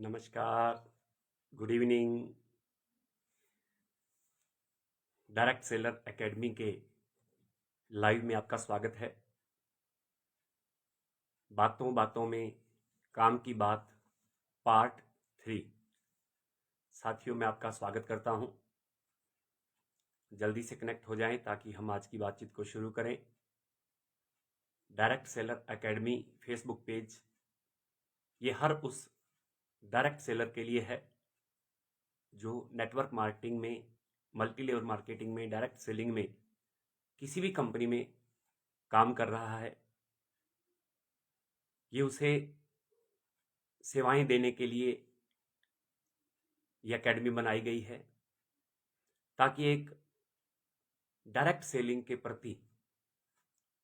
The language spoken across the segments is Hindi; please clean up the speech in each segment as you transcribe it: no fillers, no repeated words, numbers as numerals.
नमस्कार, good evening. Direct seller academy के लाइव में आपका स्वागत है। बातों बातों में काम की बात पार्ट 3। साथियों, मैं आपका स्वागत करता हूं। जल्दी से कनेक्ट हो जाएं ताकि हम आज की बातचीत को शुरू करें। Direct seller academy Facebook page ये हर उस डायरेक्ट सेलर के लिए है जो नेटवर्क मार्केटिंग में, मल्टी लेवल मार्केटिंग में, डायरेक्ट सेलिंग में किसी भी कंपनी में काम कर रहा है। ये उसे सेवाएं देने के लिए ये एकेडमी बनाई गई है ताकि एक डायरेक्ट सेलिंग के प्रति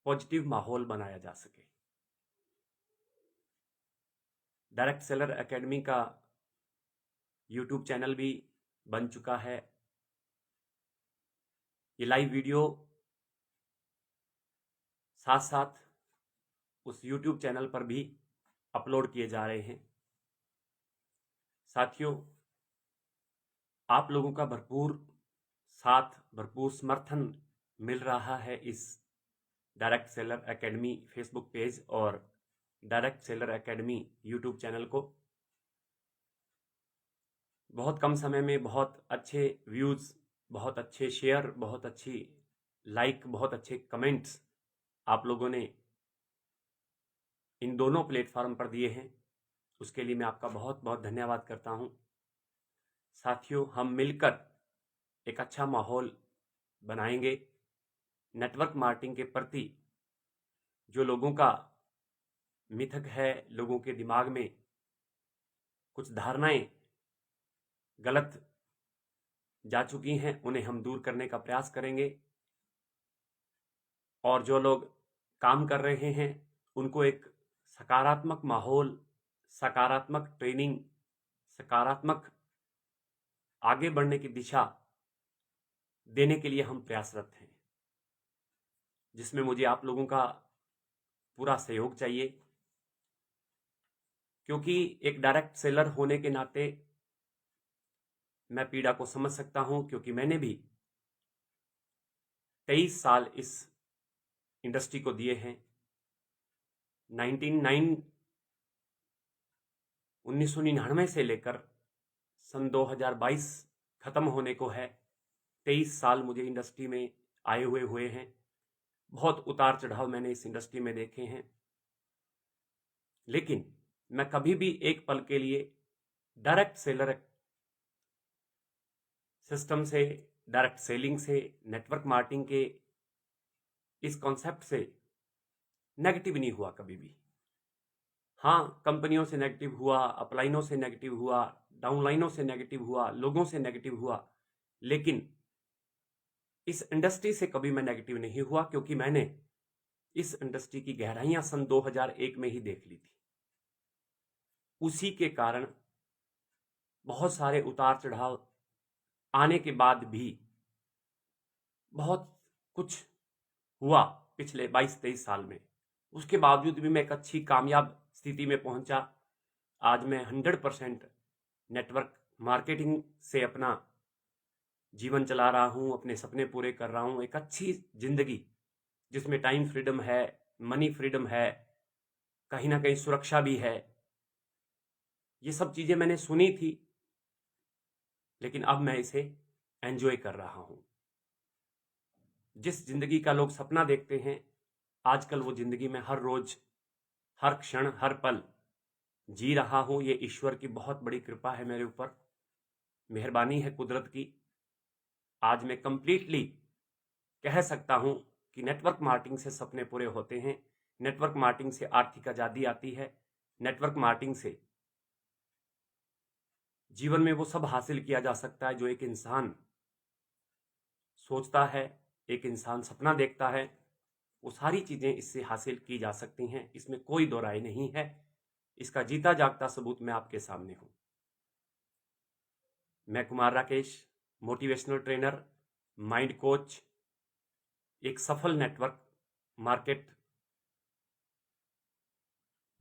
पॉजिटिव माहौल बनाया जा सके। डायरेक्ट सेलर एकेडमी का यूट्यूब चैनल भी बन चुका है। ये लाइव वीडियो साथ साथ उस यूट्यूब चैनल पर भी अपलोड किए जा रहे हैं। साथियों, आप लोगों का भरपूर साथ, भरपूर समर्थन मिल रहा है इस direct seller academy Facebook page और direct seller academy YouTube channel को। बहुत कम समय में बहुत अच्छे व्यूज़, बहुत अच्छे शेयर, बहुत अच्छी लाइक, बहुत अच्छे कमेंट्स आप लोगों ने इन दोनों प्लेटफॉर्म पर दिए हैं। उसके लिए मैं आपका बहुत बहुत धन्यवाद करता हूं। साथियों, हम मिलकर एक अच्छा माहौल बनाएंगे। नेटवर्क मार्केटिंग के प्रति जो लोगों का मिथक है, लोगों के दिमाग में कुछ धारणाएं गलत जा चुकी हैं, उन्हें हम दूर करने का प्रयास करेंगे। और जो लोग काम कर रहे हैं उनको एक सकारात्मक माहौल, सकारात्मक ट्रेनिंग, सकारात्मक आगे बढ़ने की दिशा देने के लिए हम प्रयासरत हैं, जिसमें मुझे आप लोगों का पूरा सहयोग चाहिए। क्योंकि एक डायरेक्ट सेलर होने के नाते मैं पीड़ा को समझ सकता हूं, क्योंकि मैंने भी 23 साल इस इंडस्ट्री को दिए हैं। 1999 से लेकर सन 2022 खत्म होने को है, 23 साल मुझे इंडस्ट्री में आए हुए हैं। बहुत उतार चढ़ाव मैंने इस इंडस्ट्री में देखे हैं, लेकिन मैं कभी भी एक पल के लिए डायरेक्ट सेलर सिस्टम से, डायरेक्ट सेलिंग से, नेटवर्क मार्केटिंग के इस कॉन्सेप्ट से नेगेटिव नहीं हुआ कभी भी। हाँ, कंपनियों से नेगेटिव हुआ, अपलाइनों से नेगेटिव हुआ, डाउनलाइनों से नेगेटिव हुआ, लोगों से नेगेटिव हुआ, लेकिन इस इंडस्ट्री से कभी मैं नेगेटिव नहीं हुआ, क्योंकि मैंने इस इंडस्ट्री की गहराइयां सन 2001 में ही देख ली थी। उसी के कारण बहुत सारे उतार चढ़ाव आने के बाद भी बहुत कुछ हुआ पिछले 22-23 साल में। उसके बावजूद भी मैं एक अच्छी कामयाब स्थिति में पहुंचा। आज मैं 100% नेटवर्क मार्केटिंग से अपना जीवन चला रहा हूं, अपने सपने पूरे कर रहा हूं। एक अच्छी जिंदगी जिसमें टाइम फ्रीडम है, मनी फ्रीडम है, कहीं ना कहीं सुरक्षा भी है। ये सब चीजें मैंने सुनी थी, लेकिन अब मैं इसे एंजॉय कर रहा हूं। जिस जिंदगी का लोग सपना देखते हैं, आजकल वो जिंदगी में हर रोज, हर क्षण, हर पल जी रहा हूं। ये ईश्वर की बहुत बड़ी कृपा है मेरे ऊपर, मेहरबानी है कुदरत की। आज मैं कंप्लीटली कह सकता हूं कि नेटवर्क मार्केटिंग से सपने पूरे होते हैं। नेटवर्क मार्केटिंग से आर्थिक आजादी आती है। नेटवर्क मार्केटिंग से जीवन में वो सब हासिल किया जा सकता है जो एक इंसान सोचता है, एक इंसान सपना देखता है। वो सारी चीजें इससे हासिल की जा सकती हैं, इसमें कोई दो राय नहीं है। इसका जीता जागता सबूत मैं आपके सामने हूं। मैं Kumar Rakesh, motivational trainer, mind coach, एक सफल नेटवर्क मार्केट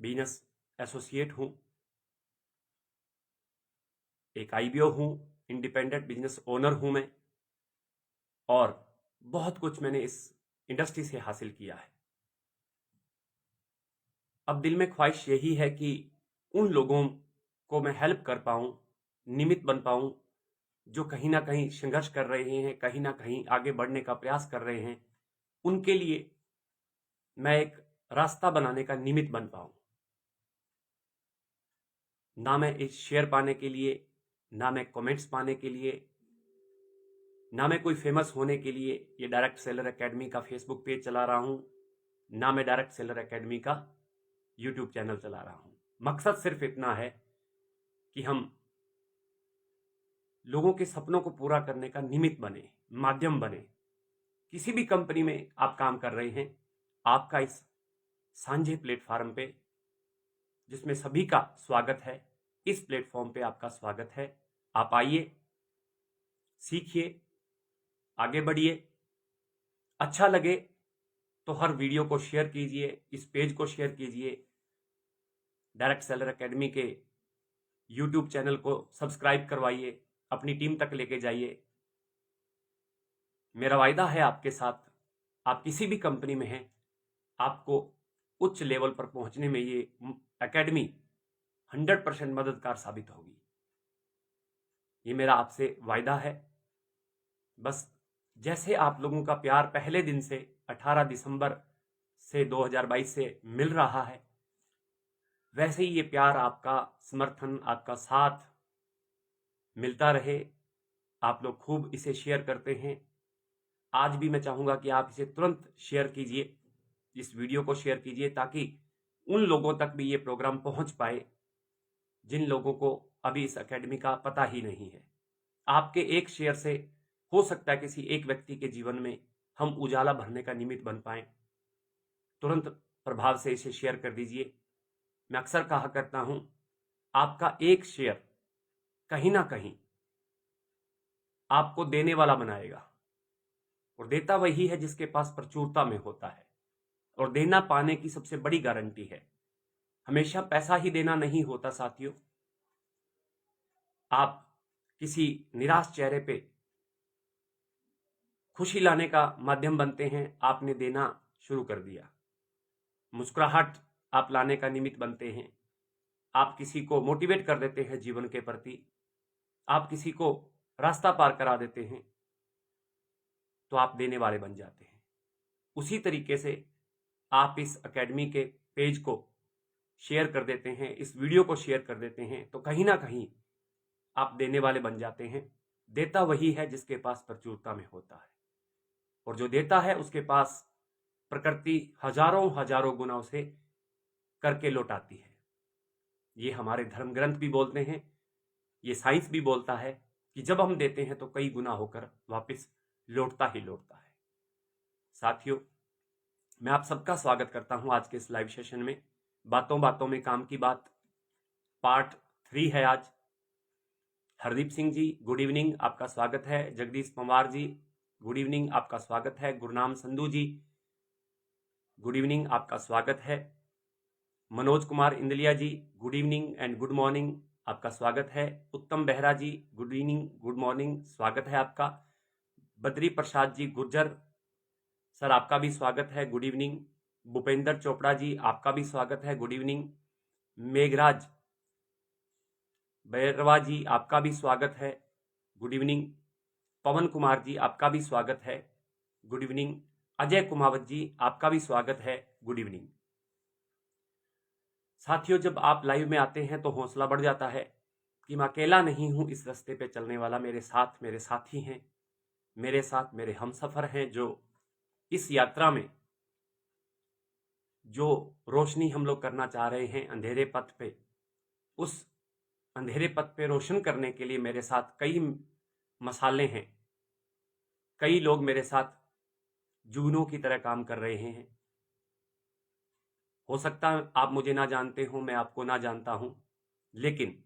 बिजनेस एसोसिएट हूं। एक IBO हूँ, इंडिपेंडेंट बिजनेस ओनर हूँ मैं, और बहुत कुछ मैंने इस इंडस्ट्री से हासिल किया है। अब दिल में ख्वाहिश यही है कि उन लोगों को मैं हेल्प कर पाऊँ, निमित्त बन पाऊँ, जो कहीं ना कहीं संघर्ष कर रहे हैं, कहीं ना कहीं आगे बढ़ने का प्रयास कर रहे हैं। उनके लिए मैं एक रास्ता बनाने का निमित्त बन पाऊँ। ना मैं इस शेयर पाने के लिए, ना मैं कमेंट्स पाने के लिए, ना मैं कोई फेमस होने के लिए ये डायरेक्ट सेलर एकेडमी का फेसबुक पेज चला रहा हूँ, ना मैं डायरेक्ट सेलर एकेडमी का यूट्यूब चैनल चला रहा हूँ। मकसद सिर्फ इतना है कि हम लोगों के सपनों को पूरा करने का निमित्त बने, माध्यम बने। किसी भी कंपनी में आप काम कर रहे हैं, आपका इस साझे प्लेटफॉर्म पे, जिसमें सभी का स्वागत है, इस प्लेटफॉर्म पे आपका स्वागत है। आप आइए, सीखिए, आगे बढ़िए। अच्छा लगे तो हर वीडियो को शेयर कीजिए, इस पेज को शेयर कीजिए, डायरेक्ट सेलर एकेडमी के यूट्यूब चैनल को सब्सक्राइब करवाइए, अपनी टीम तक लेके जाइए। मेरा वायदा है आपके साथ, आप किसी भी कंपनी में हैं, आपको उच्च लेवल पर पहुंचने में ये एकेडमी 100% मददगार साबित होगी। ये मेरा आपसे वायदा है। बस जैसे आप लोगों का प्यार पहले दिन से 18 दिसंबर से 2022 से मिल रहा है, वैसे ही ये प्यार, आपका समर्थन, आपका साथ मिलता रहे। आप लोग खूब इसे शेयर करते हैं। आज भी मैं चाहूँगा कि आप इसे तुरंत शेयर कीजिए, इस वीडियो को शेयर कीजिए, ताकि उन लोगों तक भी ये प्रोग्राम पहुँच पाए जिन लोगों को अभी इस एकेडमी का पता ही नहीं है। आपके एक शेयर से हो सकता है किसी एक व्यक्ति के जीवन में हम उजाला भरने का निमित्त बन पाए। तुरंत प्रभाव से इसे शेयर कर दीजिए। मैं अक्सर कहा करता हूं, आपका एक शेयर कहीं ना कहीं आपको देने वाला बनाएगा, और देता वही है जिसके पास प्रचुरता में होता है, और देना पाने की सबसे बड़ी गारंटी है। हमेशा पैसा ही देना नहीं होता साथियों। आप किसी निराश चेहरे पे खुशी लाने का माध्यम बनते हैं। आपने देना शुरू कर दिया, मुस्कुराहट आप लाने का निमित्त बनते हैं। आप किसी को मोटिवेट कर देते हैं जीवन के प्रति, आप किसी को रास्ता पार करा देते हैं, तो आप देने वाले बन जाते हैं। उसी तरीके से आप इस एकेडमी के पेज को शेयर कर देते हैं, इस वीडियो को शेयर कर देते हैं, तो कहीं ना कहीं आप देने वाले बन जाते हैं। देता वही है जिसके पास प्रचुरता में होता है, और जो देता है उसके पास प्रकृति हजारों हजारों गुना उसे करके लौटाती है। ये हमारे धर्म ग्रंथ भी बोलते हैं, ये साइंस भी बोलता है कि जब हम देते हैं तो कई गुना होकर वापस लौटता ही लौटता है। साथियों, मैं आप सबका स्वागत करता हूं आज के इस लाइव सेशन में। बातों बातों में काम की बात पार्ट 3 है आज। हरदीप सिंह जी, गुड इवनिंग, आपका स्वागत है। जगदीश पंवार जी, गुड इवनिंग, आपका स्वागत है। गुरनाम संधू जी, गुड इवनिंग, आपका स्वागत है। Manoj Kumar Indalia ji, good evening and good morning, आपका स्वागत है। Uttam Behera ji, good evening, good morning, स्वागत है आपका। बद्री प्रसाद जी गुर्जर सर, आपका भी स्वागत है, गुड इवनिंग। भूपेंद्र चोपड़ा जी, आपका भी स्वागत है, गुड इवनिंग। मेघराज बैरवा जी, आपका भी स्वागत है, गुड इवनिंग। पवन कुमार जी, आपका भी स्वागत है, गुड इवनिंग। अजय कुमावत जी, आपका भी स्वागत है, गुड इवनिंग। साथियों, जब आप लाइव में आते हैं तो हौसला बढ़ जाता है कि मैं अकेला नहीं हूं इस रास्ते पे चलने वाला। मेरे साथ मेरे साथी हैं, मेरे साथ मेरे हमसफर हैं, जो इस यात्रा में जो रोशनी हम लोग करना चाह रहे हैं अंधेरे पथ पे, उस अंधेरे पथ पे रोशन करने के लिए मेरे साथ कई मसाले हैं, कई लोग मेरे साथ जुगनू की तरह काम कर रहे हैं। हो सकता है आप मुझे ना जानते हो, मैं आपको ना जानता हूं, लेकिन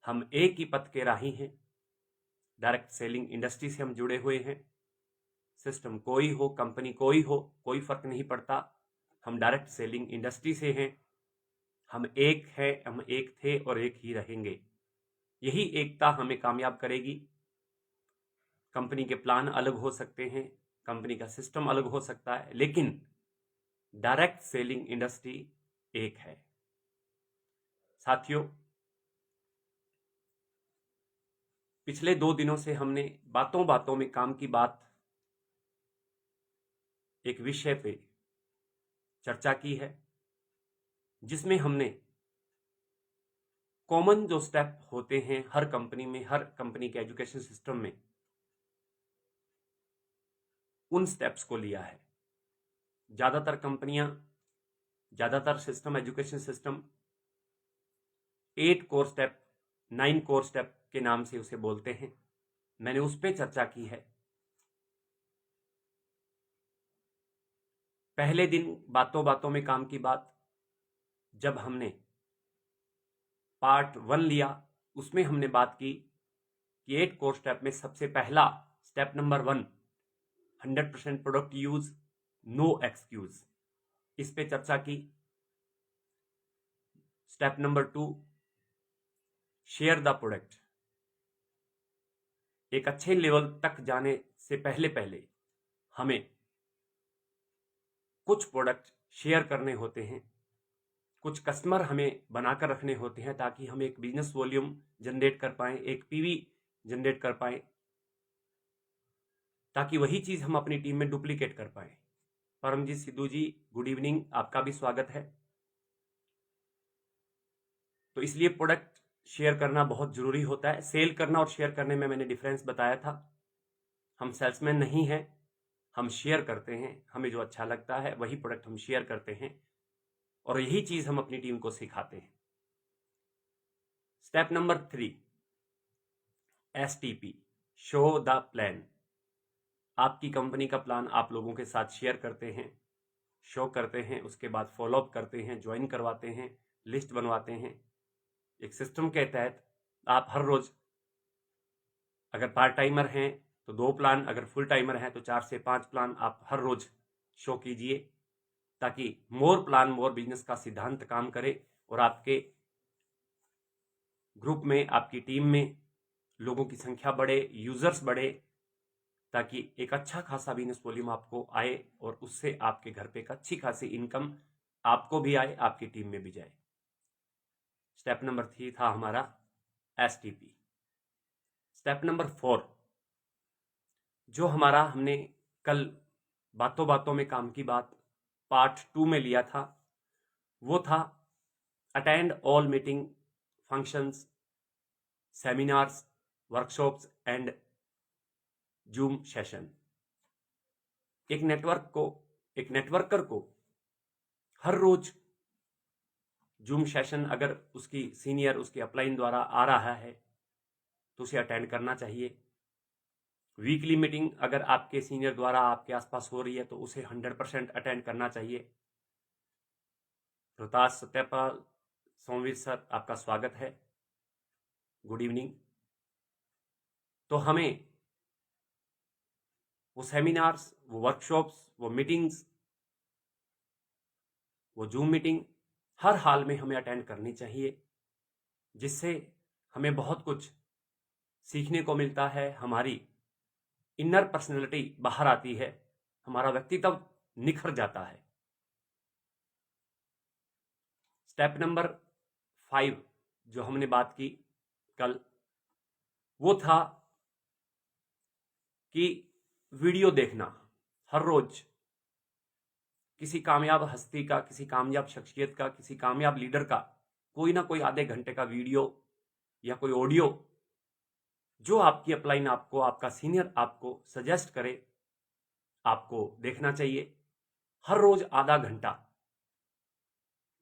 हम एक ही पथ के राही हैं। डायरेक्ट सेलिंग इंडस्ट्री से हम जुड़े हुए हैं। सिस्टम कोई हो, कंपनी कोई हो, कोई फर्क नहीं पड़ता। हम डायरेक्ट सेलिंग इंडस्ट्री से हैं। हम एक हैं, हम एक थे और एक ही रहेंगे। यही एकता हमें कामयाब करेगी। कंपनी के प्लान अलग हो सकते हैं, कंपनी का सिस्टम अलग हो सकता है, लेकिन डायरेक्ट सेलिंग इंडस्ट्री एक है। साथियों, पिछले 2 दिनों से हमने बातों बातों में काम की बात एक विषय पे चर्चा की है, जिसमें हमने कॉमन जो स्टेप होते हैं हर कंपनी में, हर कंपनी के एजुकेशन सिस्टम में, उन स्टेप्स को लिया है। ज्यादातर कंपनियां, ज्यादातर system, education system 8 core step, 9 core step के नाम से उसे बोलते हैं। मैंने उस पर चर्चा की है। पहले दिन बातों बातों में काम की बात, जब हमने पार्ट 1 लिया, उसमें हमने बात की कि 8 कोर स्टेप में सबसे पहला step number 1, 100% product use, no excuse, इस पे चर्चा की। Step number 2, share the product. एक अच्छे लेवल तक जाने से पहले पहले हमें कुछ प्रोडक्ट शेयर करने होते हैं, कुछ कस्टमर हमें बनाकर रखने होते हैं, ताकि हम एक बिजनेस वॉल्यूम जनरेट कर पाएं, एक पीवी जनरेट कर पाएं, ताकि वही चीज हम अपनी टीम में डुप्लीकेट कर पाएं। परमजीत सिद्धू जी, गुड इवनिंग, आपका भी स्वागत है। तो इसलिए प्रोडक्ट शेयर करना बहुत जरूरी होता है। सेल करना और शेयर करने में मैंने डिफरेंस बताया था। हम सेल्समैन नहीं हैं, हम शेयर करते हैं। हमें जो अच्छा लगता है वही प्रोडक्ट हम शेयर करते हैं, और यही चीज हम अपनी टीम को सिखाते हैं। Step number 3, STP, show the plan. आपकी कंपनी का प्लान आप लोगों के साथ शेयर करते हैं, शो करते हैं, उसके बाद फॉलोअप करते हैं, ज्वाइन करवाते हैं, लिस्ट बनवाते हैं। एक सिस्टम के तहत आप हर रोज, अगर पार्ट टाइमर हैं तो 2 प्लान, अगर फुल टाइमर हैं तो 4 से 5 प्लान आप हर रोज शो कीजिए, ताकि मोर प्लान मोर बिजनेस का सिद्धांत काम करे और आपके ग्रुप में, आपकी टीम में लोगों की संख्या बढ़े, यूजर्स बढ़े, ताकि एक अच्छा खासा बिजनेस वॉल्यूम आपको आए और उससे आपके घर पे एक अच्छी खासी इनकम आपको भी आए, आपकी टीम में भी जाए। स्टेप नंबर 3 था हमारा STP। स्टेप नंबर 4, जो हमारा हमने कल बातों बातों में काम की बात पार्ट 2 में लिया था, वो था attend all meeting, functions, seminars, workshops and zoom session. एक नेटवर्कर को हर रोज जूम सेशन, अगर उसकी सीनियर, उसके अपलाइन द्वारा आ रहा है तो उसे अटेंड करना चाहिए। वीकली मीटिंग अगर आपके सीनियर द्वारा आपके आसपास हो रही है तो उसे 100% अटेंड करना चाहिए। रोहतास सत्यपाल सोमवीर सर, आपका स्वागत है, गुड इवनिंग। तो हमें वो सेमिनार्स, वो वर्कशॉप्स, वो मीटिंग्स, वो जूम मीटिंग हर हाल में हमें अटेंड करनी चाहिए, जिससे हमें बहुत कुछ सीखने को मिलता है। हमारी इनर पर्सनैलिटी बाहर आती है, हमारा व्यक्तित्व निखर जाता है। स्टेप नंबर 5 जो हमने बात की कल, वो था कि वीडियो देखना। हर रोज किसी कामयाब हस्ती का, किसी कामयाब शख्सियत का, किसी कामयाब लीडर का कोई ना कोई आधे घंटे का वीडियो या कोई ऑडियो जो आपकी अपलाइन आपको, आपका सीनियर आपको सजेस्ट करे, आपको देखना चाहिए। हर रोज आधा घंटा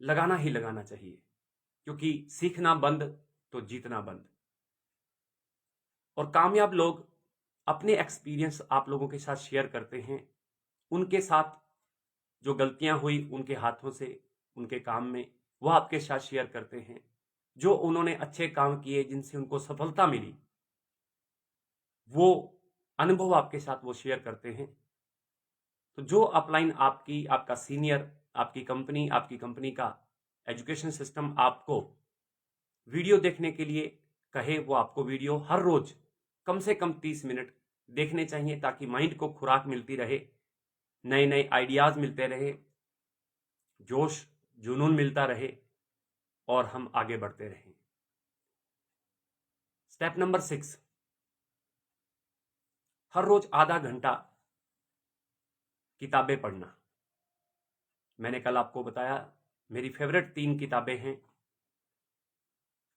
लगाना ही लगाना चाहिए, क्योंकि सीखना बंद तो जीतना बंद। और कामयाब लोग अपने एक्सपीरियंस आप लोगों के साथ शेयर करते हैं, उनके साथ जो गलतियां हुई उनके हाथों से, उनके काम में, वो आपके साथ शेयर करते हैं। जो उन्होंने अच्छे काम किए, जिनसे उनको सफलता मिली, वो अनुभव आपके साथ वो शेयर करते हैं। तो जो अपलाइन आपकी, आपका सीनियर, आपकी कंपनी का एजुकेशन सिस्टम आपको वीडियो देखने के लिए कहे वो आपको वीडियो हर रोज कम से कम 30 मिनट देखने चाहिए, ताकि माइंड को खुराक मिलती रहे, नए नए आइडियाज मिलते रहे, जोश जुनून मिलता रहे और हम आगे बढ़ते रहें। स्टेप नंबर 6, हर रोज आधा घंटा किताबें पढ़ना। मैंने कल आपको बताया मेरी फेवरेट 3 किताबें हैं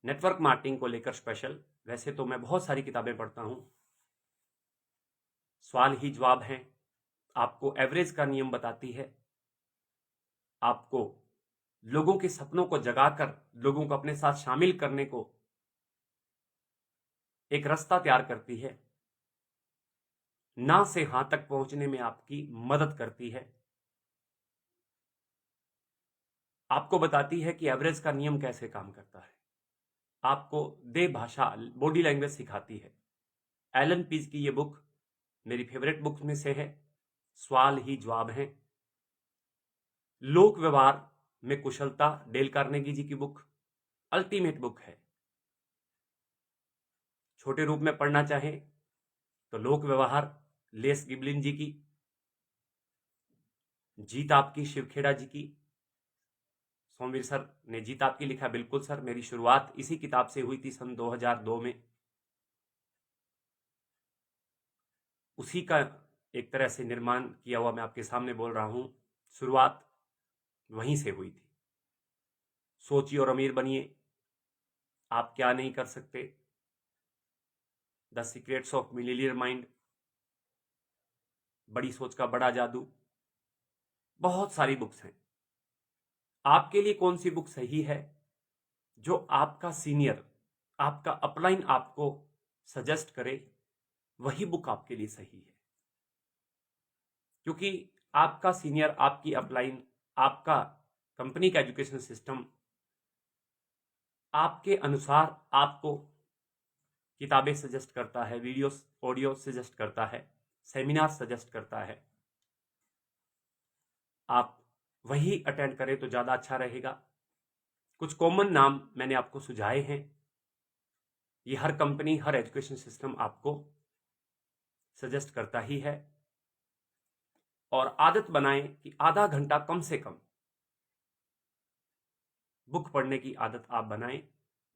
नेटवर्क मार्केटिंग को लेकर स्पेशल। वैसे तो मैं बहुत सारी किताबें पढ़ता हूं। सवाल ही जवाब हैं, आपको एवरेज का नियम बताती है, आपको लोगों के सपनों को जगाकर लोगों को अपने साथ शामिल करने को एक रास्ता तैयार करती है, ना से हां तक पहुंचने में आपकी मदद करती है, आपको बताती है कि एवरेज का नियम कैसे काम करता है, आपको देह भाषा बॉडी लैंग्वेज सिखाती है। एलन पीज की ये बुक मेरी फेवरेट बुक में से है। सवाल ही जवाब है। लोक व्यवहार में कुशलता, डेल कार्नेगी जी की बुक अल्टीमेट बुक है। छोटे रूप में पढ़ना चाहे तो लोक व्यवहार लेस गिबलिन जी की, जीत आपकी शिवखेड़ा जी की। सोमवीर सर ने जीत आपकी लिखा, बिल्कुल सर, मेरी शुरुआत इसी किताब से हुई थी सन 2002 में। उसी का एक तरह से निर्माण किया हुआ मैं आपके सामने बोल रहा हूं। शुरुआत वहीं से हुई थी। सोचिए और अमीर बनिए, आप क्या नहीं कर सकते, the secrets of millionaire mind, बड़ी सोच का बड़ा जादू, बहुत सारी बुक्स हैं। आपके लिए कौन सी बुक सही है, जो आपका सीनियर, आपका अपलाइन आपको सजेस्ट करे, वही बुक आपके लिए सही है। क्योंकि आपका सीनियर, आपकी अपलाइन, आपका कंपनी का एजुकेशन सिस्टम आपके अनुसार आपको किताबें सजेस्ट करता है, वीडियोस ऑडियो सजेस्ट करता है, सेमिनार सजेस्ट करता है। आप वही अटेंड करें तो ज़्यादा अच्छा रहेगा। कुछ कॉमन नाम मैंने आपको सुझाए हैं। ये हर कंपनी, हर एजुकेशन सिस्टम आपको सजेस्ट करता ही है। और आदत बनाएं कि आधा घंटा कम से कम बुक पढ़ने की आदत आप बनाएं।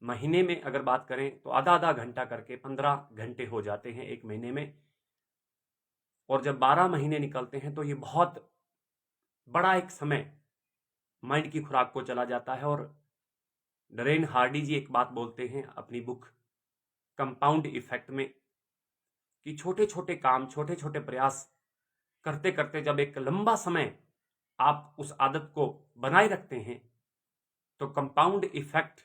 महीने में अगर बात करें तो आधा आधा घंटा करके 15 घंटे हो जाते हैं एक महीने में। और जब 12 महीने निकलते हैं तो ये बहुत बड़ा एक समय माइंड की खुराक को चला जाता है। और डरेन हार्डी जी एक बात बोलते हैं अपनी बुक कंपाउंड इफेक्ट में, कि छोटे छोटे काम, छोटे छोटे प्रयास करते करते जब एक लंबा समय आप उस आदत को बनाए रखते हैं तो कंपाउंड इफेक्ट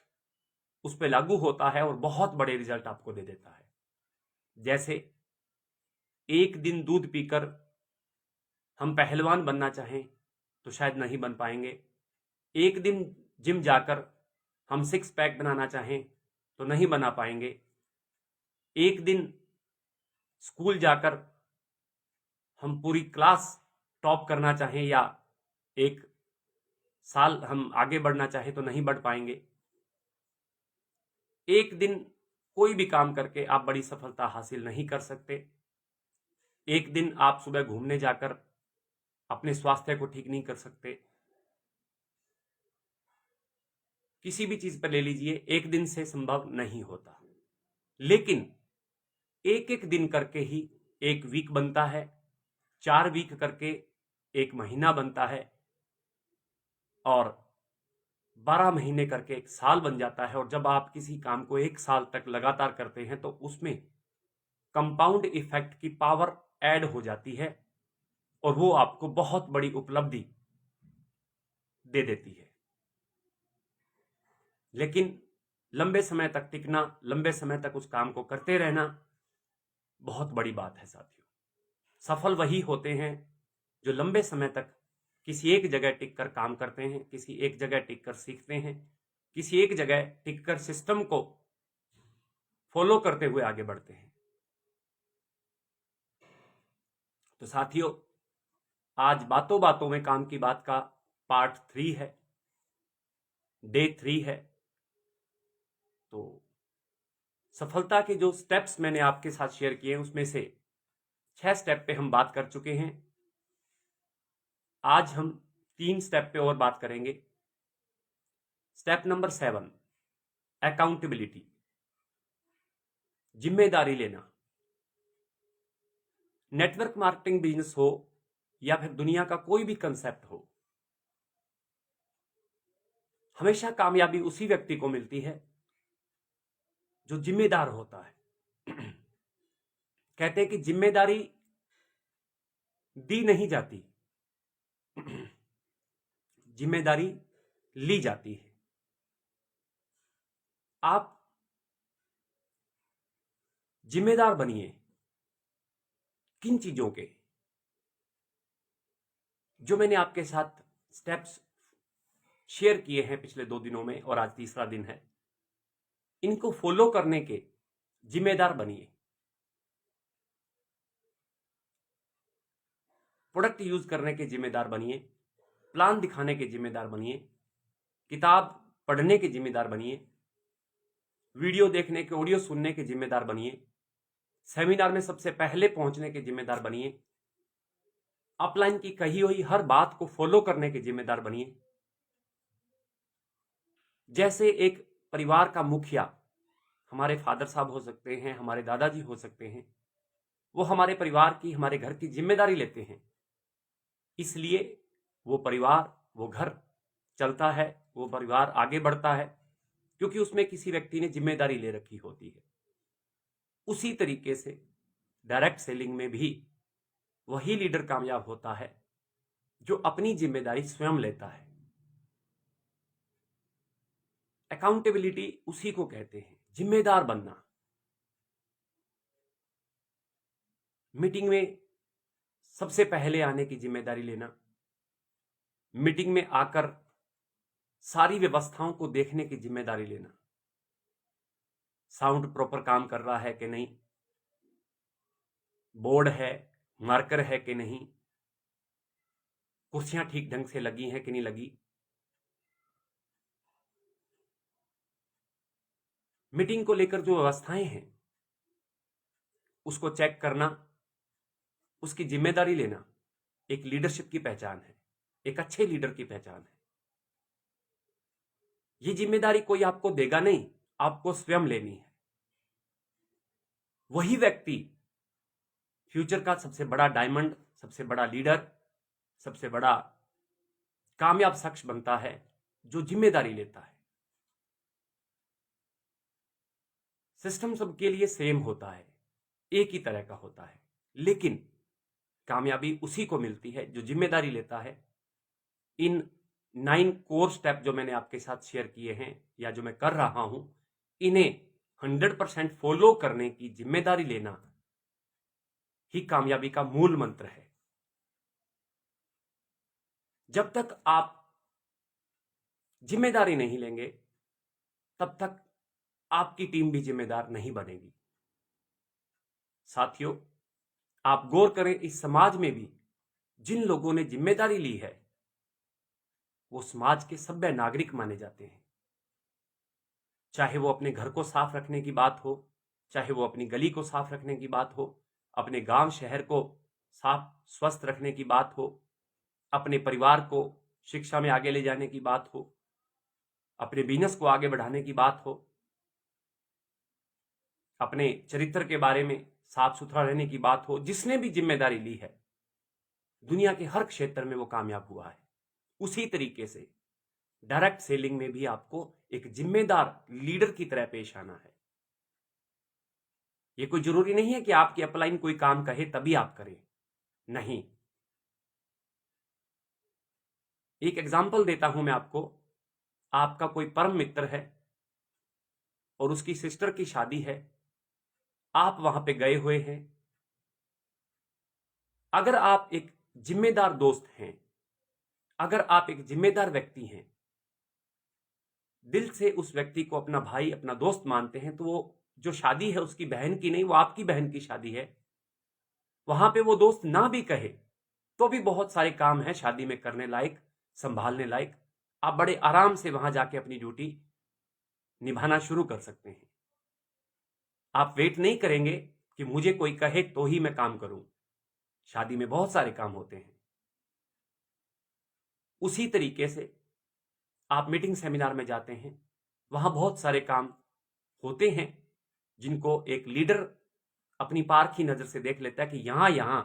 उस पर लागू होता है और बहुत बड़े रिजल्ट आपको दे देता है। जैसे एक दिन दूध पीकर हम पहलवान बनना चाहें तो शायद नहीं बन पाएंगे। एक दिन जिम जाकर हम 6 पैक बनाना चाहें तो नहीं बना पाएंगे। एक दिन स्कूल जाकर हम पूरी क्लास टॉप करना चाहें या एक साल हम आगे बढ़ना चाहें तो नहीं बढ़ पाएंगे। एक दिन कोई भी काम करके आप बड़ी सफलता हासिल नहीं कर सकते। एक दिन आप सुबह घूमने जाकर अपने स्वास्थ्य को ठीक नहीं कर सकते। किसी भी चीज पर ले लीजिए, एक दिन से संभव नहीं होता। लेकिन एक एक दिन करके ही एक वीक बनता है, 4 वीक करके एक महीना बनता है और 12 महीने करके एक साल बन जाता है। और जब आप किसी काम को 1 साल तक लगातार करते हैं तो उसमें कंपाउंड इफेक्ट की पावर ऐड हो जाती है और वो आपको बहुत बड़ी उपलब्धि दे देती है। लेकिन लंबे समय तक टिकना, लंबे समय तक उस काम को करते रहना बहुत बड़ी बात है साथियों। सफल वही होते हैं जो लंबे समय तक किसी एक जगह टिक कर काम करते हैं, किसी एक जगह टिक कर सीखते हैं, किसी एक जगह टिक कर सिस्टम को फॉलो करते हुए आगे बढ़ते हैं। तो साथियों, आज बातों बातों में काम की बात का पार्ट 3 है, डे 3 है। तो सफलता के जो स्टेप्स मैंने आपके साथ शेयर किए हैं उसमें से 6 स्टेप पे हम बात कर चुके हैं। आज हम 3 स्टेप पे और बात करेंगे। स्टेप नंबर 7, अकाउंटेबिलिटी, जिम्मेदारी लेना। नेटवर्क मार्केटिंग बिजनेस हो या फिर दुनिया का कोई भी कंसेप्ट हो, हमेशा कामयाबी उसी व्यक्ति को मिलती है जो जिम्मेदार होता है। कहते हैं कि जिम्मेदारी दी नहीं जाती, जिम्मेदारी ली जाती है। आप जिम्मेदार बनिए किन चीजों के? जो मैंने आपके साथ स्टेप्स शेयर किए हैं पिछले 2 दिनों में और आज तीसरा दिन है, इनको फॉलो करने के जिम्मेदार बनिए। प्रोडक्ट यूज करने के जिम्मेदार बनिए, प्लान दिखाने के जिम्मेदार बनिए, किताब पढ़ने के जिम्मेदार बनिए, वीडियो देखने के, ऑडियो सुनने के जिम्मेदार बनिए, सेमिनार में सबसे पहले पहुंचने के जिम्मेदार बनिए, अपलाइन की कही हुई हर बात को फॉलो करने के जिम्मेदार बनिए। जैसे एक परिवार का मुखिया हमारे फादर साहब हो सकते हैं, हमारे दादाजी हो सकते हैं, वो हमारे परिवार की, हमारे घर की जिम्मेदारी लेते हैं, इसलिए वो परिवार, वो घर चलता है, वो परिवार आगे बढ़ता है, क्योंकि उसमें किसी व्यक्ति ने जिम्मेदारी ले रखी होती है। उसी तरीके से डायरेक्ट सेलिंग में भी वही लीडर कामयाब होता है जो अपनी जिम्मेदारी स्वयं लेता है। अकाउंटेबिलिटी उसी को कहते हैं, जिम्मेदार बनना। मीटिंग में सबसे पहले आने की जिम्मेदारी लेना, मीटिंग में आकर सारी व्यवस्थाओं को देखने की जिम्मेदारी लेना, साउंड प्रॉपर काम कर रहा है कि नहीं, बोर्ड है, मार्कर है कि नहीं, कुर्सियां ठीक ढंग से लगी हैं कि नहीं लगी, मीटिंग को लेकर जो व्यवस्थाएं हैं उसको चेक करना, उसकी जिम्मेदारी लेना एक लीडरशिप की पहचान है, एक अच्छे लीडर की पहचान है। ये जिम्मेदारी कोई आपको देगा नहीं, आपको स्वयं लेनी है। वही व्यक्ति फ्यूचर का सबसे बड़ा डायमंड, सबसे बड़ा लीडर, सबसे बड़ा कामयाब शख्स बनता है जो जिम्मेदारी लेता है। सिस्टम सबके लिए सेम होता है, एक ही तरह का होता है, लेकिन कामयाबी उसी को मिलती है जो जिम्मेदारी लेता है। इन 9 कोर स्टेप जो मैंने आपके साथ शेयर किए हैं या जो मैं कर रहा हूं, इन्हें 100% फॉलो करने की जिम्मेदारी लेना ही कामयाबी का मूल मंत्र है। जब तक आप जिम्मेदारी नहीं लेंगे तब तक आपकी टीम भी जिम्मेदार नहीं बनेगी। साथियों, आप गौर करें, इस समाज में भी जिन लोगों ने जिम्मेदारी ली है वो समाज के सभ्य नागरिक माने जाते हैं। चाहे वो अपने घर को साफ रखने की बात हो, चाहे वो अपनी गली को साफ रखने की बात हो, अपने गांव शहर को साफ स्वस्थ रखने की बात हो, अपने परिवार को शिक्षा में आगे ले जाने की बात हो, अपने बिजनेस को आगे बढ़ाने की बात हो, अपने चरित्र के बारे में साफ सुथरा रहने की बात हो, जिसने भी जिम्मेदारी ली है दुनिया के हर क्षेत्र में वो कामयाब हुआ है। उसी तरीके से डायरेक्ट सेलिंग में भी आपको एक जिम्मेदार लीडर की तरह पेश आना है। ये कोई जरूरी नहीं है कि आपकी अपलाइन कोई काम कहे तभी आप करें, नहीं। एक एग्जाम्पल देता हूं मैं आपको। आपका कोई परम मित्र है और उसकी सिस्टर की शादी है, आप वहां पे गए हुए हैं। अगर आप एक जिम्मेदार दोस्त हैं, अगर आप एक जिम्मेदार व्यक्ति हैं, दिल से उस व्यक्ति को अपना भाई, अपना दोस्त मानते हैं, तो वो जो शादी है उसकी बहन की नहीं, वो आपकी बहन की शादी है। वहां पे वो दोस्त ना भी कहे तो भी बहुत सारे काम है शादी में करने लायक, संभालने लायक। आप बड़े आराम से वहां जाके अपनी ड्यूटी निभाना शुरू कर सकते हैं। आप वेट नहीं करेंगे कि मुझे कोई कहे तो ही मैं काम करूं। शादी में बहुत सारे काम होते हैं। उसी तरीके से आप मीटिंग सेमिनार में जाते हैं, वहां बहुत सारे काम होते हैं जिनको एक लीडर अपनी पारखी नजर से देख लेता है कि यहां यहां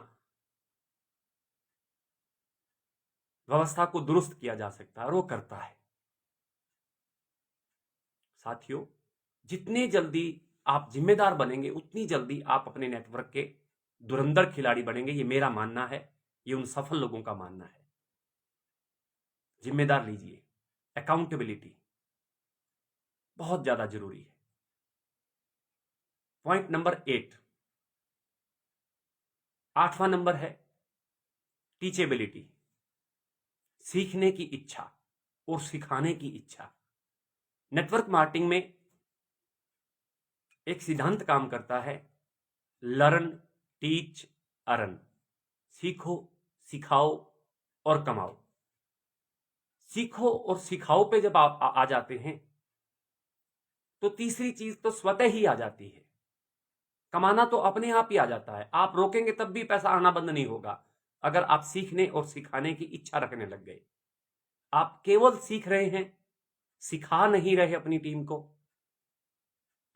व्यवस्था को दुरुस्त किया जा सकता है, और वो करता है। साथियों, जितने जल्दी आप जिम्मेदार बनेंगे उतनी जल्दी आप अपने नेटवर्क के धुरंधर खिलाड़ी बनेंगे। ये मेरा मानना है, ये उन सफल लोगों का मानना है। जिम्मेदार लीजिए, अकाउंटेबिलिटी बहुत ज्यादा जरूरी है। पॉइंट नंबर 8, 8वां नंबर है टीचेबिलिटी, सीखने की इच्छा और सिखाने की इच्छा। नेटवर्क मार्केटिंग में एक सिद्धांत काम करता है, लर्न टीच अर्न, सीखो सिखाओ और कमाओ। सीखो और सिखाओ पे जब आप आ जाते हैं तो तीसरी चीज तो स्वतः ही आ जाती है। कमाना तो अपने आप ही आ जाता है, आप रोकेंगे तब भी पैसा आना बंद नहीं होगा अगर आप सीखने और सिखाने की इच्छा रखने लग गए। आप केवल सीख रहे हैं, सिखा नहीं रहे अपनी टीम को,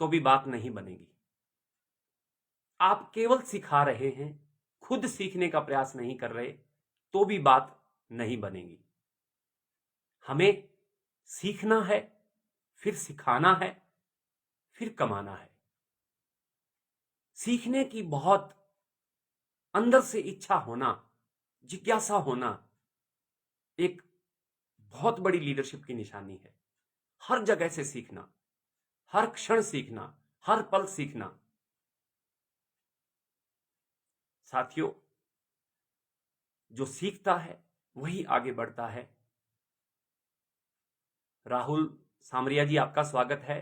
तो भी बात नहीं बनेगी। आप केवल सिखा रहे हैं, खुद सीखने का प्रयास नहीं कर रहे, तो भी बात नहीं बनेगी। हमें सीखना है, फिर सिखाना है, फिर कमाना है। सीखने की बहुत अंदर से इच्छा होना, जिज्ञासा होना एक बहुत बड़ी लीडरशिप की निशानी है। हर जगह से सीखना, हर क्षण सीखना, हर पल सीखना। साथियों, जो सीखता है वही आगे बढ़ता है। राहुल सामरिया जी, आपका स्वागत है।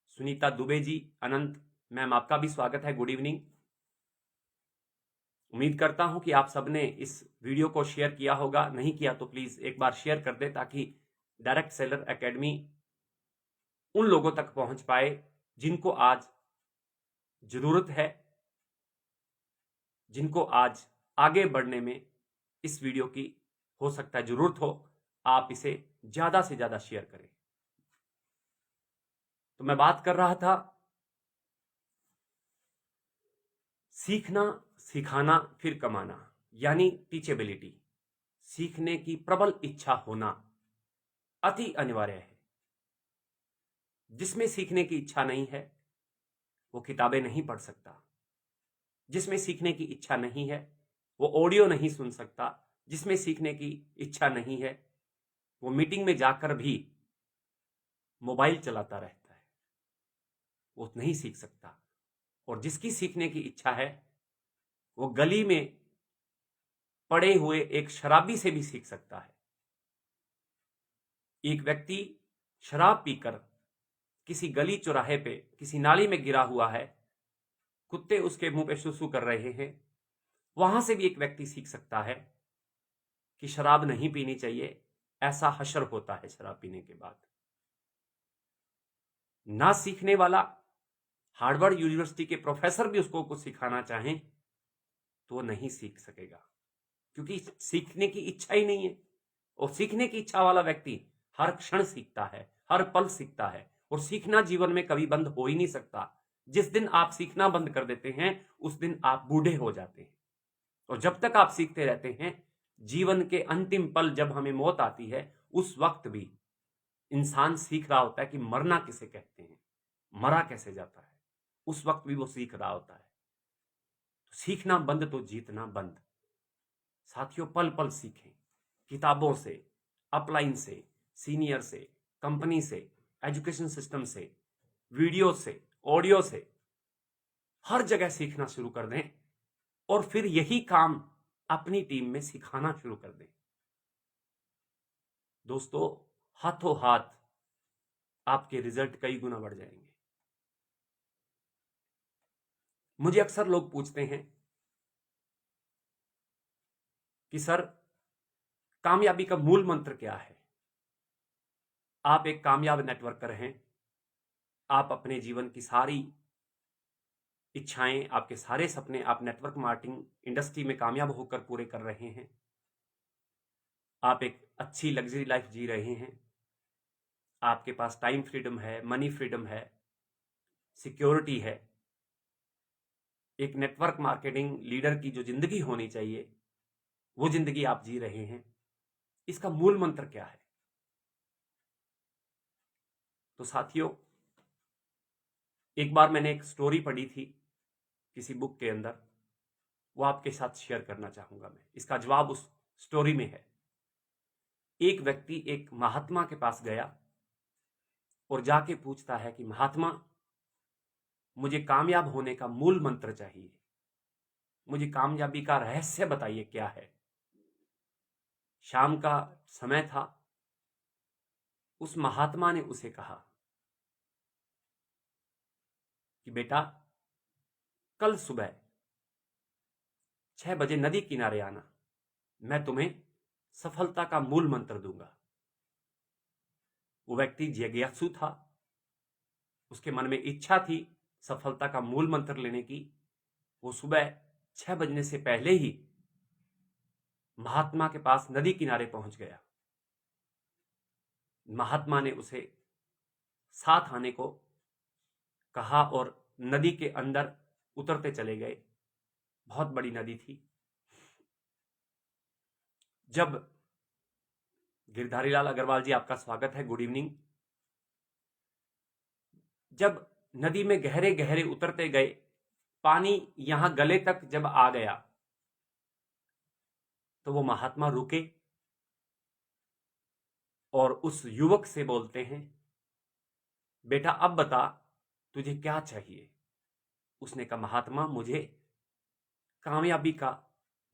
सुनीता दुबे जी, अनंत मैम, आपका भी स्वागत है। Good evening. उम्मीद करता हूं कि आप सबने इस वीडियो को शेयर किया होगा। नहीं किया तो प्लीज एक बार शेयर कर दें, ताकि डायरेक्ट सेलर एकेडमी उन लोगों तक पहुंच पाए जिनको आज जरूरत है, जिनको आज आगे बढ़ने में इस वीडियो की हो सकता है जरूरत हो। आप इसे ज्यादा से ज्यादा शेयर करें। तो मैं बात कर रहा था सीखना, सिखाना, फिर कमाना, यानी टीचेबिलिटी। सीखने की प्रबल इच्छा होना अति अनिवार्य है। जिसमें सीखने की इच्छा नहीं है वो किताबें नहीं पढ़ सकता। जिसमें सीखने की इच्छा नहीं है वो ऑडियो नहीं सुन सकता। जिसमें सीखने की इच्छा नहीं है वो मीटिंग में जाकर भी मोबाइल चलाता रहता है, वो नहीं सीख सकता। और जिसकी सीखने की इच्छा है वो गली में पड़े हुए एक शराबी से भी सीख सकता है। एक व्यक्ति शराब पीकर किसी गली चौराहे पे किसी नाली में गिरा हुआ है, कुत्ते उसके मुंह पे सुसु कर रहे हैं, वहां से भी एक व्यक्ति सीख सकता है कि शराब नहीं पीनी चाहिए, ऐसा हशर होता है शराब पीने के बाद। ना सीखने वाला हार्वर्ड यूनिवर्सिटी के प्रोफेसर भी उसको कुछ सिखाना चाहें तो नहीं सीख सकेगा, क्योंकि सीखने की इच्छा ही नहीं है। और सीखने की इच्छा वाला व्यक्ति हर क्षण सीखता है, हर पल सीखता है। और सीखना जीवन में कभी बंद हो ही नहीं सकता। जिस दिन आप सीखना बंद कर देते हैं उस दिन आप बूढ़े हो जाते हैं। और जब तक आप सीखते रहते हैं, जीवन के अंतिम पल जब हमें मौत आती है, उस वक्त भी इंसान सीख रहा होता है कि मरना किसे कहते हैं, मरा कैसे जाता है। उस वक्त भी वो सीख रहा होता है। तो सीखना बंद तो जीतना बंद। साथियों, पल पल सीखें, किताबों से, अपलाइन से, सीनियर से, कंपनी से, एजुकेशन सिस्टम से, वीडियो से, ऑडियो से, हर जगह सीखना शुरू कर दें। और फिर यही काम अपनी टीम में सिखाना शुरू कर दें। दोस्तों, हाथों हाथ आपके रिजल्ट कई गुना बढ़ जाएंगे। मुझे अक्सर लोग पूछते हैं कि सर, कामयाबी का मूल मंत्र क्या है? आप एक कामयाब नेटवर्कर हैं। आप अपने जीवन की सारी इच्छाएं, आपके सारे सपने आप नेटवर्क मार्केटिंग इंडस्ट्री में कामयाब होकर पूरे कर रहे हैं। आप एक अच्छी लग्जरी लाइफ जी रहे हैं। आपके पास टाइम फ्रीडम है, मनी फ्रीडम है, सिक्योरिटी है। एक नेटवर्क मार्केटिंग लीडर की जो जिंदगी होनी चाहिए वो जिंदगी आप जी रहे हैं। इसका मूल मंत्र क्या है? तो साथियों, एक बार मैंने एक स्टोरी पढ़ी थी किसी बुक के अंदर, वो आपके साथ शेयर करना चाहूंगा मैं। इसका जवाब उस स्टोरी में है। एक व्यक्ति एक महात्मा के पास गया और जाके पूछता है कि महात्मा, मुझे कामयाब होने का मूल मंत्र चाहिए, मुझे कामयाबी का रहस्य बताइए क्या है। शाम का समय था। उस महात्मा ने उसे कहा कि बेटा, कल सुबह 6 बजे नदी किनारे आना, मैं तुम्हें सफलता का मूल मंत्र दूंगा। वो व्यक्ति जिज्ञासु था, उसके मन में इच्छा थी सफलता का मूल मंत्र लेने की। वो सुबह 6 बजने से पहले ही महात्मा के पास नदी किनारे पहुंच गया। महात्मा ने उसे साथ आने को कहा और नदी के अंदर उतरते चले गए। बहुत बड़ी नदी थी। जब गिरधारी लाल अग्रवाल जी, आपका स्वागत है, गुड इवनिंग। जब नदी में गहरे गहरे उतरते गए, पानी यहां गले तक जब आ गया तो वो महात्मा रुके और उस युवक से बोलते हैं, बेटा अब बता तुझे क्या चाहिए। उसने कहा, महात्मा मुझे कामयाबी का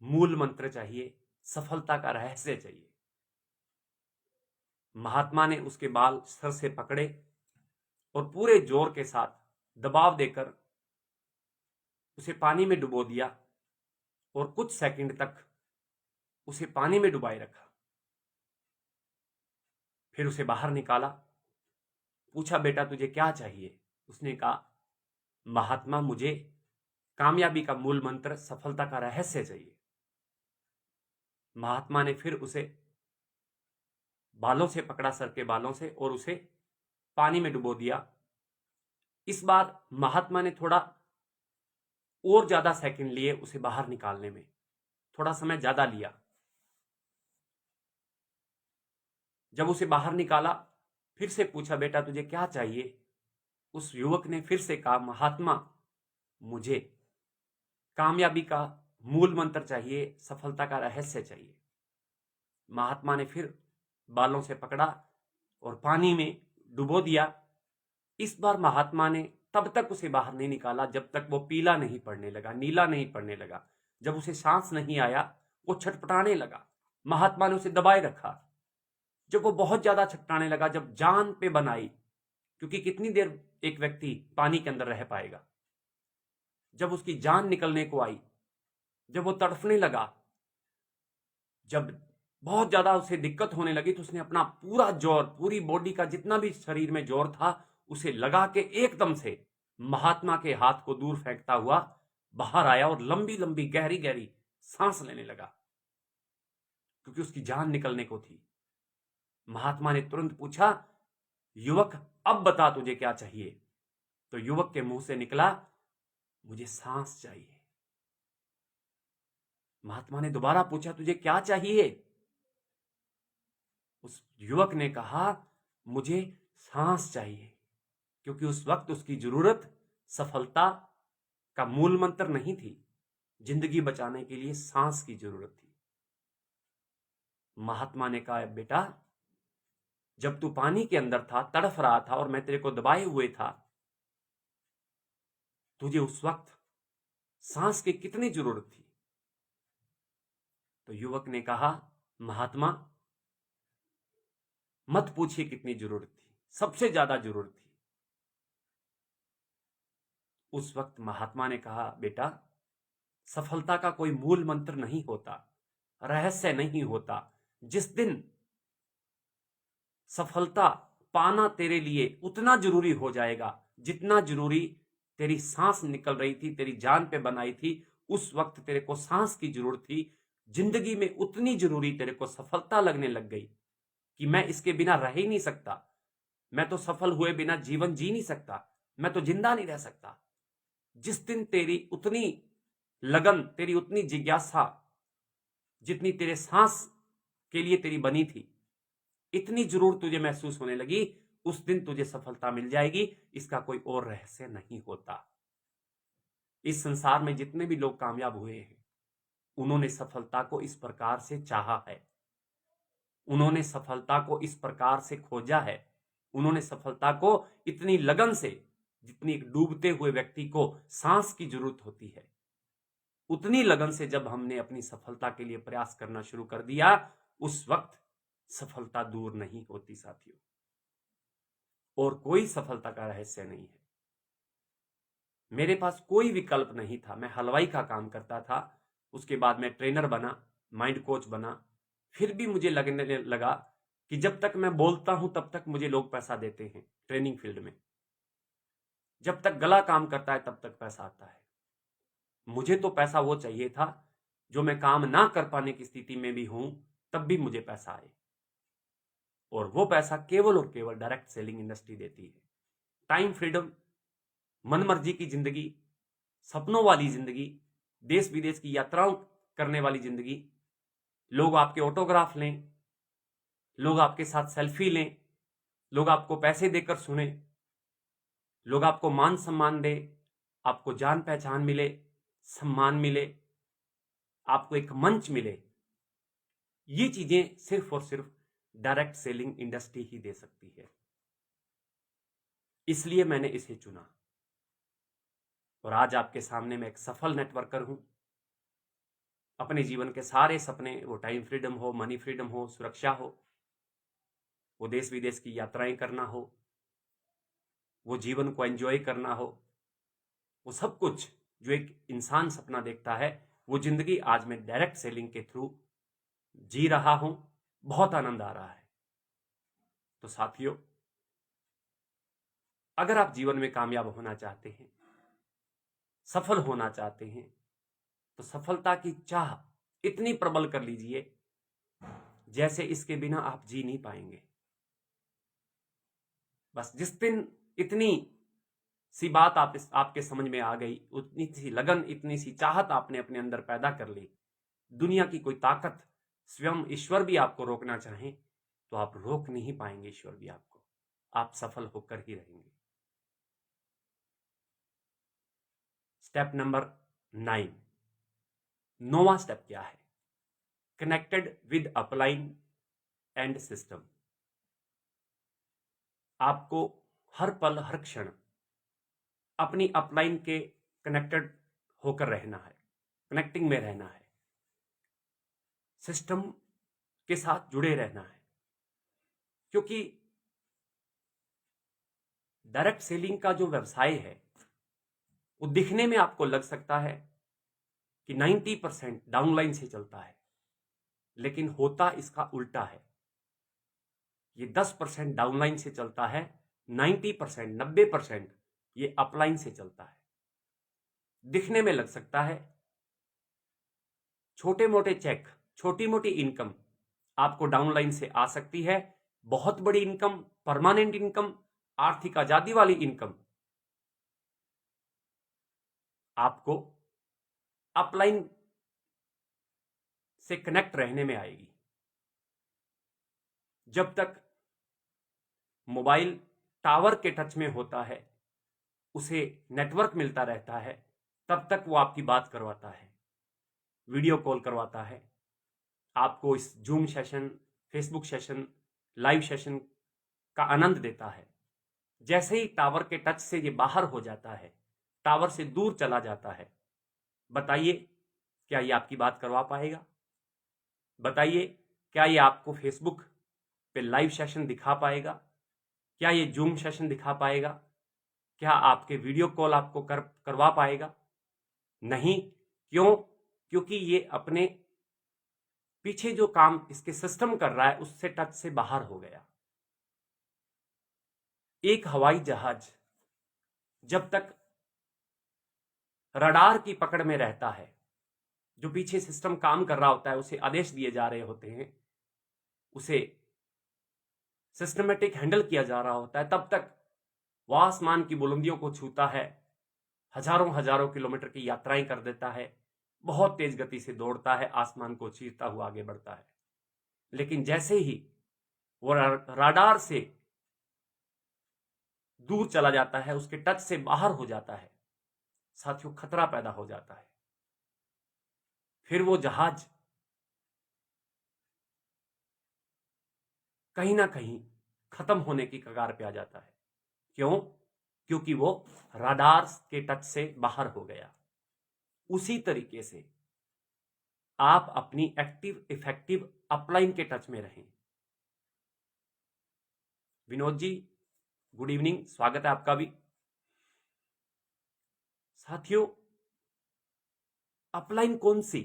मूल मंत्र चाहिए, सफलता का रहस्य चाहिए। महात्मा ने उसके बाल सर से पकड़े और पूरे जोर के साथ दबाव देकर उसे पानी में डुबो दिया और कुछ सेकंड तक उसे पानी में डुबाए रखा। फिर उसे बाहर निकाला, पूछा, बेटा तुझे क्या चाहिए। उसने कहा, महात्मा मुझे कामयाबी का मूल मंत्र, सफलता का रहस्य चाहिए। महात्मा ने फिर उसे बालों से पकड़ा, सर के बालों से, और उसे पानी में डुबो दिया। इस बार महात्मा ने थोड़ा और ज्यादा सेकंड लिए उसे बाहर निकालने में, थोड़ा समय ज्यादा लिया। जब उसे बाहर निकाला, फिर से पूछा, बेटा तुझे क्या चाहिए। उस युवक ने फिर से कहा, महात्मा मुझे कामयाबी का मूल मंत्र चाहिए, सफलता का रहस्य चाहिए। महात्मा ने फिर बालों से पकड़ा और पानी में डुबो दिया। इस बार महात्मा ने तब तक उसे बाहर नहीं निकाला जब तक वो पीला नहीं पड़ने लगा, नीला नहीं पड़ने लगा। जब उसे सांस नहीं आया, वो छटपटाने लगा। महात्मा ने उसे दबाए रखा। जब वो बहुत ज्यादा छटपटाने लगा, जब जान पे बनाई, क्योंकि कितनी देर एक व्यक्ति पानी के अंदर रह पाएगा, जब उसकी जान निकलने को आई, जब वो तड़फने लगा, जब बहुत ज्यादा उसे दिक्कत होने लगी, तो उसने अपना पूरा जोर, पूरी बॉडी का जितना भी शरीर में जोर था, उसे लगा के एकदम से महात्मा के हाथ को दूर फेंकता हुआ बाहर आया और लंबी लंबी गहरी गहरी सांस लेने लगा, क्योंकि उसकी जान निकलने को थी। महात्मा ने तुरंत पूछा, युवक अब बता तुझे क्या चाहिए। तो युवक के मुंह से निकला, मुझे सांस चाहिए। महात्मा ने दोबारा पूछा, तुझे क्या चाहिए। उस युवक ने कहा, मुझे सांस चाहिए, क्योंकि उस वक्त उसकी जरूरत सफलता का मूल मंत्र नहीं थी, जिंदगी बचाने के लिए सांस की जरूरत थी। महात्मा ने कहा, बेटा जब तू पानी के अंदर था, तड़फ रहा था और मैं तेरे को दबाए हुए था, तुझे उस वक्त सांस की कितनी जरूरत थी। तो युवक ने कहा, महात्मा मत पूछिए कितनी जरूरत थी, सबसे ज्यादा जरूरत थी। उस वक्त महात्मा ने कहा, बेटा सफलता का कोई मूल मंत्र नहीं होता, रहस्य नहीं होता। जिस दिन सफलता पाना तेरे लिए उतना जरूरी हो जाएगा जितना जरूरी तेरी सांस निकल रही थी, तेरी जान पे बनाई थी, उस वक्त तेरे को सांस की जरूरत थी। जिंदगी में उतनी जरूरी तेरे को सफलता लगने लग गई कि मैं इसके बिना रह ही नहीं सकता, मैं तो सफल हुए बिना जीवन जी नहीं सकता, मैं तो जिंदा नहीं रह सकता। जिस दिन तेरी उतनी लगन, तेरी उतनी जिज्ञासा जितनी तेरे सांस के लिए तेरी बनी थी, इतनी जरूर तुझे महसूस होने लगी, उस दिन तुझे सफलता मिल जाएगी। इसका कोई और रहस्य नहीं होता। इस संसार में जितने भी लोग कामयाब हुए हैं, उन्होंने सफलता को इस प्रकार से चाहा है, उन्होंने सफलता को इस प्रकार से खोजा है, उन्होंने सफलता को इतनी लगन से, जितनी एक डूबते हुए व्यक्ति को सांस की जरूरत होती है, उतनी लगन से जब हमने अपनी सफलता के लिए प्रयास करना शुरू कर दिया, उस वक्त सफलता दूर नहीं होती साथियों। और कोई सफलता का रहस्य नहीं है। मेरे पास कोई विकल्प नहीं था। मैं हलवाई का काम करता था, उसके बाद मैं ट्रेनर बना, माइंड कोच बना। फिर भी मुझे लगने लगा कि जब तक मैं बोलता हूं तब तक मुझे लोग पैसा देते हैं। ट्रेनिंग फील्ड में जब तक गला काम करता है तब तक पैसा आता है। मुझे तो पैसा वो चाहिए था जो मैं काम ना कर पाने की स्थिति में भी हूं तब भी मुझे पैसा आए, और वो पैसा केवल और केवल डायरेक्ट सेलिंग इंडस्ट्री देती है। टाइम फ्रीडम, मनमर्जी की जिंदगी, सपनों वाली जिंदगी, देश विदेश की यात्राओं करने वाली जिंदगी, लोग आपके ऑटोग्राफ लें, लोग आपके साथ सेल्फी लें, लोग आपको पैसे देकर सुने, लोग आपको मान सम्मान दे, आपको जान पहचान मिले, सम्मान मिले, आपको एक मंच मिले, ये चीजें सिर्फ और सिर्फ डायरेक्ट सेलिंग इंडस्ट्री ही दे सकती है। इसलिए मैंने इसे चुना और आज आपके सामने मैं एक सफल नेटवर्कर हूं। अपने जीवन के सारे सपने, वो टाइम फ्रीडम हो, मनी फ्रीडम हो, सुरक्षा हो, वो देश विदेश की यात्राएं करना हो, वो जीवन को एंजॉय करना हो, वो सब कुछ जो एक इंसान सपना देखता है, वो जिंदगी आज मैं डायरेक्ट सेलिंग के थ्रू जी रहा हूं। बहुत आनंद आ रहा है। तो साथियों, अगर आप जीवन में कामयाब होना चाहते हैं, सफल होना चाहते हैं, तो सफलता की चाह इतनी प्रबल कर लीजिए जैसे इसके बिना आप जी नहीं पाएंगे। बस जिस दिन इतनी सी बात आपके समझ में आ गई, उतनी सी लगन, इतनी सी चाहत आपने अपने अंदर पैदा कर ली, दुनिया की कोई ताकत, स्वयं ईश्वर भी आपको रोकना चाहे तो आप रोक नहीं पाएंगे। ईश्वर भी आपको, आप सफल होकर ही रहेंगे। स्टेप नंबर 9, 9वां स्टेप क्या है? Connected with upline and system. आपको हर पल हर क्षण अपनी अपलाइन के कनेक्टेड होकर रहना है, कनेक्टिंग में रहना है, सिस्टम के साथ जुड़े रहना है। क्योंकि डायरेक्ट सेलिंग का जो व्यवसाय है वो दिखने में आपको लग सकता है कि 90% डाउनलाइन से चलता है, लेकिन होता इसका उल्टा है। ये 10% डाउनलाइन से चलता है, 90%, 90% ये अपलाइन से चलता है। दिखने में लग सकता है छोटे मोटे चेक, छोटी मोटी इनकम आपको डाउनलाइन से आ सकती है। बहुत बड़ी इनकम, परमानेंट इनकम, आर्थिक आजादी वाली इनकम आपको अपलाइन से कनेक्ट रहने में आएगी। जब तक मोबाइल टावर के टच में होता है, उसे नेटवर्क मिलता रहता है, तब तक वो आपकी बात करवाता है, वीडियो कॉल करवाता है, आपको इस zoom session, Facebook session, live session का आनंद देता है। जैसे ही टावर के टच से ये बाहर हो जाता है, टावर से दूर चला जाता है, बताइए क्या ये आपकी बात करवा पाएगा? बताइए क्या ये आपको फेसबुक पे लाइव सेशन दिखा पाएगा? क्या ये जूम सेशन दिखा पाएगा? क्या आपके वीडियो कॉल आपको करवा पाएगा? नहीं। क्यों? क्योंकि ये अपने पीछे जो काम इसके सिस्टम कर रहा है उससे टच से बाहर हो गया। एक हवाई जहाज जब तक रडार की पकड़ में रहता है, जो पीछे सिस्टम काम कर रहा होता है, उसे आदेश दिए जा रहे होते हैं, उसे सिस्टमेटिक हैंडल किया जा रहा होता है, तब तक वो आसमान की बुलंदियों को छूता है, हजारों हजारों किलोमीटर की यात्राएं कर देता है, बहुत तेज गति से दौड़ता है, आसमान को चीरता हुआ आगे बढ़ता है। लेकिन जैसे ही वो राडार से दूर चला जाता है, उसके टच से बाहर हो जाता है, साथियों खतरा पैदा हो जाता है। फिर वो जहाज कहीं ना कहीं खत्म होने की कगार पे आ जाता है। क्यों? क्योंकि वो राडार के टच से बाहर हो गया। उसी तरीके से आप अपनी एक्टिव इफेक्टिव अपलाइन के टच में रहें। विनोद जी, गुड इवनिंग, स्वागत है आपका भी। साथियों, अपलाइन कौन सी?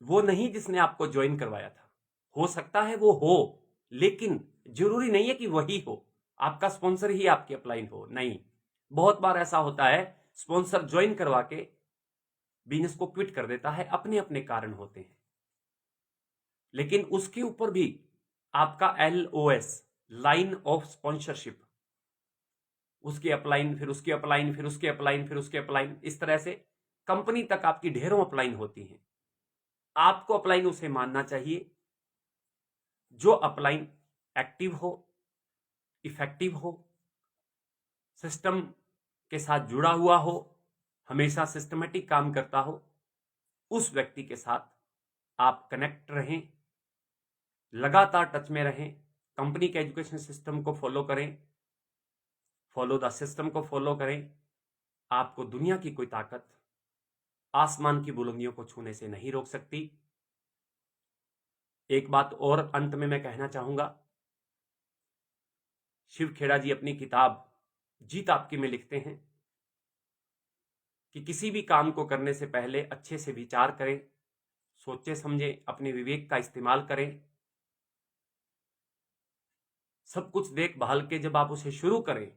वो नहीं जिसने आपको ज्वाइन करवाया था। हो सकता है वो हो, लेकिन जरूरी नहीं है कि वही हो, आपका स्पॉन्सर ही आपकी अपलाइन हो। नहीं, बहुत बार ऐसा होता है स्पॉन्सर ज्वाइन करवा के बिजनेस को क्विट कर देता है, अपने अपने कारण होते हैं। लेकिन उसके ऊपर भी आपका LOS, लाइन ऑफ स्पॉन्सरशिप, उसकी अपलाइन, फिर उसकी अपलाइन, फिर उसकी अपलाइन, फिर उसकी अपलाइन, इस तरह से कंपनी तक आपकी ढेरों अपलाइन होती हैं। आपको अपलाइन उसे मानना चाहिए जो अपलाइन एक्टिव हो, इफेक्टिव हो, सिस्टम के साथ जुड़ा हुआ हो, हमेशा सिस्टमेटिक काम करता हो। उस व्यक्ति के साथ आप कनेक्ट रहें, लगातार टच में रहें, कंपनी के एजुकेशन सिस्टम को फॉलो करें, फॉलो द सिस्टम को फॉलो करें। आपको दुनिया की कोई ताकत आसमान की बुलंदियों को छूने से नहीं रोक सकती। एक बात और अंत में मैं कहना चाहूंगा, शिव खेड़ा जी अपनी किताब जीत आपकी में लिखते हैं कि किसी भी काम को करने से पहले अच्छे से विचार करें, सोचे समझे, अपने विवेक का इस्तेमाल करें। सब कुछ देख भाल के जब आप उसे शुरू करें,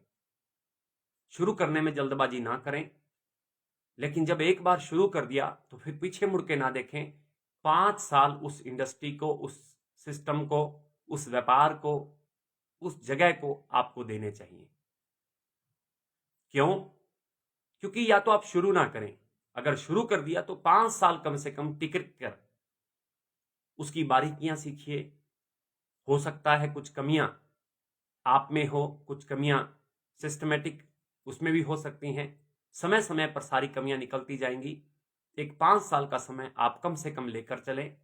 शुरू करने में जल्दबाजी ना करें, लेकिन जब एक बार शुरू कर दिया तो फिर पीछे मुड़ के ना देखें। 5 साल उस इंडस्ट्री को, उस सिस्टम को, उस व्यापार को, उस जगह को आपको देने चाहिए। क्यों? क्योंकि या तो आप शुरू ना करें, अगर शुरू कर दिया तो 5 साल कम से कम टिक कर उसकी बारीकियां सीखिए। हो सकता है कुछ कमियां आप में हो, कुछ कमियां सिस्टमेटिक उसमें भी हो सकती हैं। समय समय पर सारी कमियां निकलती जाएंगी। एक 5 साल का समय आप कम से कम लेकर चलें।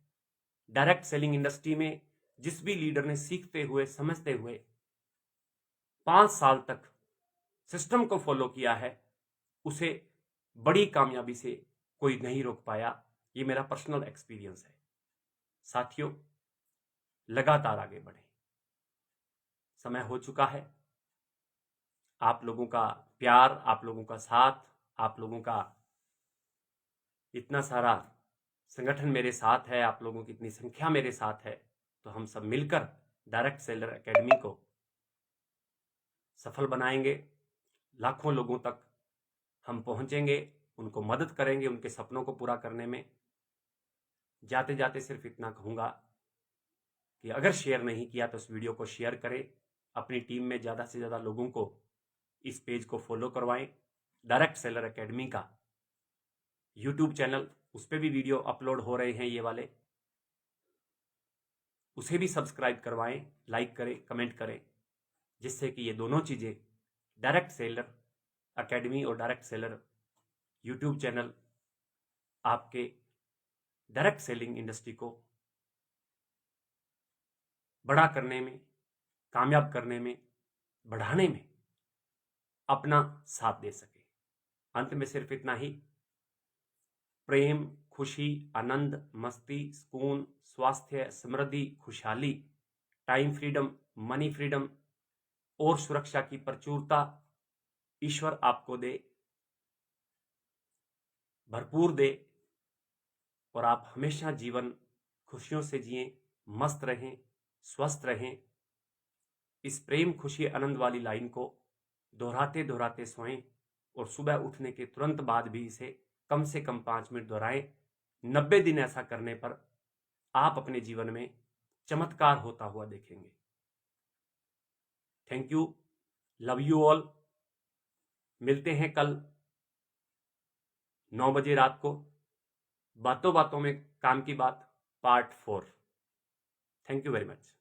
डायरेक्ट सेलिंग इंडस्ट्री में जिस भी लीडर ने सीखते हुए, समझते हुए 5 साल तक सिस्टम को फॉलो किया है, उसे बड़ी कामयाबी से कोई नहीं रोक पाया। ये मेरा पर्सनल एक्सपीरियंस है। साथियों, लगातार आगे बढ़ें। समय हो चुका है। आप लोगों का प्यार, आप लोगों का साथ, आप लोगों का इतना सारा संगठन मेरे साथ है, आप लोगों की इतनी संख्या मेरे साथ है, तो हम सब मिलकर डायरेक्ट सेलर एकेडमी को सफल बनाएंगे। लाखों लोगों तक हम पहुंचेंगे, उनको मदद करेंगे उनके सपनों को पूरा करने में। जाते जाते सिर्फ इतना कहूंगा कि अगर शेयर नहीं किया तो इस वीडियो को शेयर करें, अपनी टीम में ज़्यादा से ज़्यादा लोगों को इस पेज को फॉलो करवाएं। डायरेक्ट सेलर एकेडमी का यूट्यूब चैनल, उस पर भी वीडियो अपलोड हो रहे हैं ये वाले, उसे भी सब्सक्राइब करवाएं, लाइक करें, कमेंट करें, जिससे कि ये दोनों चीज़ें, डायरेक्ट सेलर एकेडमी और डायरेक्ट सेलर यूट्यूब चैनल, आपके डायरेक्ट सेलिंग इंडस्ट्री को बड़ा करने में, कामयाब करने में, बढ़ाने में अपना साथ दे सके। अंत में सिर्फ इतना ही, प्रेम, खुशी, आनंद, मस्ती, सुकून, स्वास्थ्य, समृद्धि, खुशहाली, टाइम फ्रीडम, मनी फ्रीडम और सुरक्षा की प्रचुरता ईश्वर आपको दे, भरपूर दे, और आप हमेशा जीवन खुशियों से जिएं, मस्त रहें, स्वस्थ रहें। इस प्रेम, खुशी, आनंद वाली लाइन को दोहराते दोहराते सोएं, और सुबह उठने के तुरंत बाद भी इसे कम से कम 5 मिनट दोहराएं। 90 दिन ऐसा करने पर आप अपने जीवन में चमत्कार होता हुआ देखेंगे। Thank you, love you all. मिलते हैं कल 9 बजे रात को, बातों बातों में काम की बात, part 4। Thank you very much.